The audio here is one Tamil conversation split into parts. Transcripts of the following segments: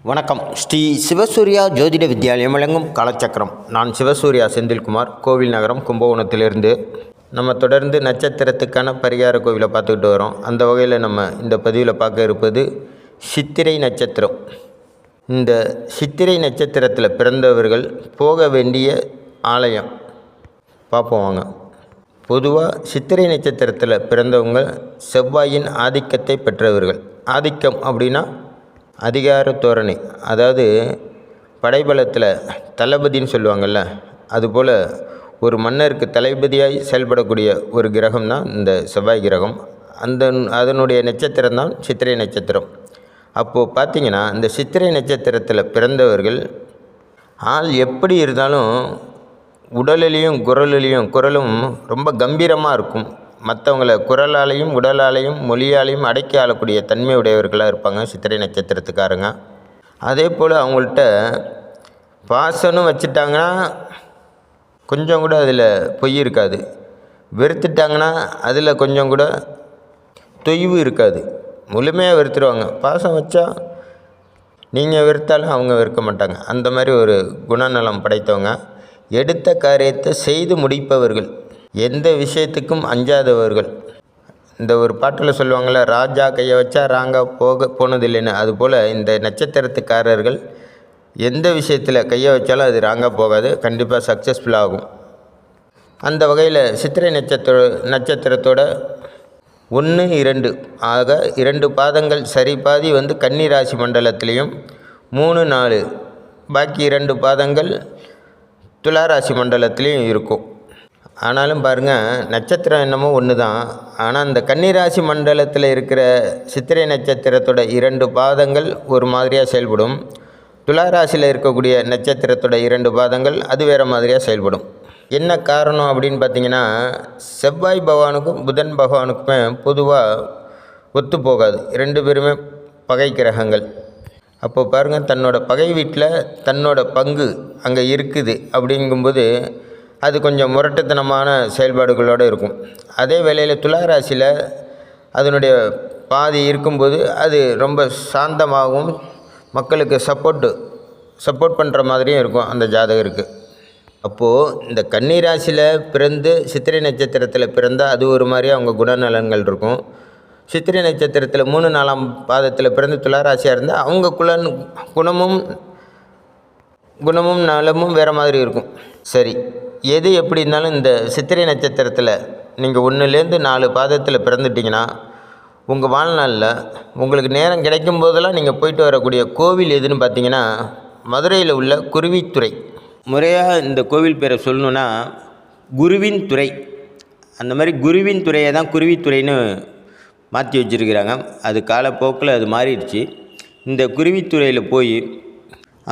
வணக்கம். ஸ்ரீ சிவசூர்யா ஜோதிட வித்யாலயம் வழங்கும் காலச்சக்கரம். நான் சிவசூர்யா செந்தில்குமார், கோவில் நகரம், கும்பகோணத்திலிருந்து. நம்ம தொடர்ந்து நட்சத்திரத்துக்கான பரிகார கோவிலை பார்த்துக்கிட்டு வரோம். அந்த வகையில் நம்ம இந்த பதிவில் பார்க்க இருப்பது சித்திரை நட்சத்திரம். இந்த சித்திரை நட்சத்திரத்தில் பிறந்தவர்கள் போக வேண்டிய ஆலயம் பார்ப்போம் வாங்க. பொதுவாக சித்திரை நட்சத்திரத்தில் பிறந்தவங்க செவ்வாயின் ஆதிக்கத்தை பெற்றவர்கள். ஆதிக்கம் அப்படின்னா அதிகார தோரணை, அதாவது படைபலத்தில் தளபதின்னு சொல்லுவாங்கள்ல, அதுபோல் ஒரு மன்னருக்கு தளபதியாய் செயல்படக்கூடிய ஒரு கிரகம் தான் இந்த செவ்வாய் கிரகம். அதனுடைய நட்சத்திரம் தான் சித்திரை நட்சத்திரம். அப்போது பார்த்திங்கன்னா இந்த சித்திரை நட்சத்திரத்தில் பிறந்தவர்கள் ஆள் எப்படி இருந்தாலும் உடலிலையும் குரலும் ரொம்ப கம்பீரமாக இருக்கும். மற்றவங்களை குரலாலையும் உடலாலையும் மொழியாலையும் அடக்கி ஆளக்கூடிய தன்மை உடையவர்களாக இருப்பாங்க சித்திரை நட்சத்திரத்துக்காரங்க. அதே போல் அவங்கள்ட்ட பாசனும் வச்சுட்டாங்கன்னா கொஞ்சம் கூட அதில் பொய் இருக்காது. வெறுத்துட்டாங்கன்னா அதில் கொஞ்சம் கூட தொய்வு இருக்காது. முழுமையாக வெறுத்துருவாங்க. பாசம் வச்சா நீங்கள் வெறுத்தாலும் அவங்க வெறுக்க மாட்டாங்க. அந்த மாதிரி ஒரு குணநலம் படைத்தவங்க. எடுத்த காரியத்தை செய்து முடிப்பவர்கள், எந்த விஷயத்துக்கும் அஞ்சாதவர்கள். இந்த ஒரு பாட்டில் சொல்லுவாங்கள்ல, ராஜா கையை வச்சா ராங்கா போனதில்லைன்னு. அதுபோல் இந்த நட்சத்திரத்துக்காரர்கள் எந்த விஷயத்தில் கையை வச்சாலும் அது ராங்காக போகாது, கண்டிப்பாக சக்ஸஸ்ஃபுல் ஆகும். அந்த வகையில் சித்திரை நட்சத்திரத்தோட 1, 2 ஆக 2 பாதங்கள் சரி பாதி கன்னி ராசி மண்டலத்திலையும், 3, 4 பாக்கி 2 பாதங்கள் துளாராசி மண்டலத்திலையும் இருக்கும். ஆனாலும் பாருங்கள், நட்சத்திரம் என்னமோ ஒன்று தான். ஆனால் அந்த கன்னிராசி மண்டலத்தில் இருக்கிற சித்திரை நட்சத்திரத்தோட 2 பாதங்கள் ஒரு மாதிரியாக செயல்படும். துளாராசியில் இருக்கக்கூடிய நட்சத்திரத்தோட 2 பாதங்கள் அது வேறு மாதிரியாக செயல்படும். என்ன காரணம் அப்படின்னு பார்த்திங்கன்னா, செவ்வாய் பகவானுக்கும் புதன் பகவானுக்குமே பொதுவாக ஒத்து போகாது. 2 பேருமே பகை கிரகங்கள். அப்போ பாருங்கள், தன்னோட பகை வீட்டில் தன்னோட பங்கு அங்கே இருக்குது அப்படிங்கும்போது அது கொஞ்சம் முரட்டுத்தனமான செயல்பாடுகளோடு இருக்கும். அதே வேளையில் துளாராசியில் அதனுடைய பாதி இருக்கும்போது அது ரொம்ப சாந்தமாகவும் மக்களுக்கு சப்போர்ட் பண்ணுற மாதிரியும் இருக்கும் அந்த ஜாதகருக்கு. அப்போது இந்த கன்னிராசியில் பிறந்து சித்திரை நட்சத்திரத்தில் பிறந்தால் அது ஒரு மாதிரி அவங்க குணநலன்கள் இருக்கும். சித்திரை நட்சத்திரத்தில் 3, 4 பாதத்தில் பிறந்து துளாராசியாக இருந்தால் அவங்க குணமும் நலமும் வேறு மாதிரி இருக்கும். சரி, எது எப்படி இருந்தாலும் இந்த சித்திரை நட்சத்திரத்தில் நீங்கள் 1லேருந்து 4 பாதத்தில் பிறந்துட்டிங்கன்னா உங்கள் வாழ்நாளில் உங்களுக்கு நேரம் கிடைக்கும் போதெல்லாம் நீங்கள் போயிட்டு வரக்கூடிய கோவில் எதுன்னு பார்த்தீங்கன்னா, மதுரையில் உள்ள குருவித்துறை. முறையாக இந்த கோவில் பேரை சொல்லணுன்னா குருவின் துறை. அந்த மாதிரி குருவின் துறையை தான் குருவித்துறைன்னு மாற்றி வச்சுருக்கிறாங்க. அது காலப்போக்கில் அது மாறிடுச்சு. இந்த குருவித்துறையில் போய்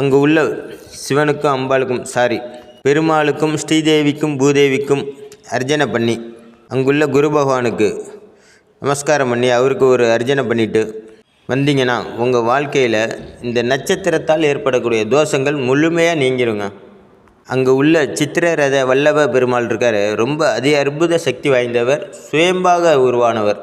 அங்கே உள்ள சிவனுக்கும் பெருமாளுக்கும் ஸ்ரீதேவிக்கும் பூதேவிக்கும் அர்ச்சனை பண்ணி, அங்குள்ள குரு பகவானுக்கு நமஸ்காரம் பண்ணி அவருக்கு ஒரு அர்ச்சனை பண்ணிவிட்டு வந்தீங்கன்னா உங்கள் வாழ்க்கையில் இந்த நட்சத்திரத்தால் ஏற்படக்கூடிய தோஷங்கள் முழுமையாக நீங்கிருங்க. அங்கே உள்ள சித்திரரத வல்லப பெருமாள் இருக்கார். ரொம்ப அற்புத சக்தி வாய்ந்தவர், சுயம்பாக உருவானவர்.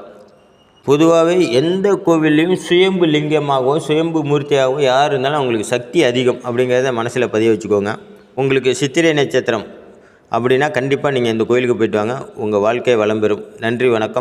பொதுவாகவே எந்த கோவில்லையும் சுயம்பு லிங்கமாகவோ சுயம்பு மூர்த்தியாகவோ யார் இருந்தாலும் அவங்களுக்கு சக்தி அதிகம் அப்படிங்கிறத மனசில் பதிய வச்சுக்கோங்க. உங்களுக்கு சித்திரை நட்சத்திரம் அப்படின்னா கண்டிப்பாக நீங்கள் இந்த கோயிலுக்கு போய்ட்டு வாங்க. உங்கள் வாழ்க்கை வளம் பெறும். நன்றி, வணக்கம்.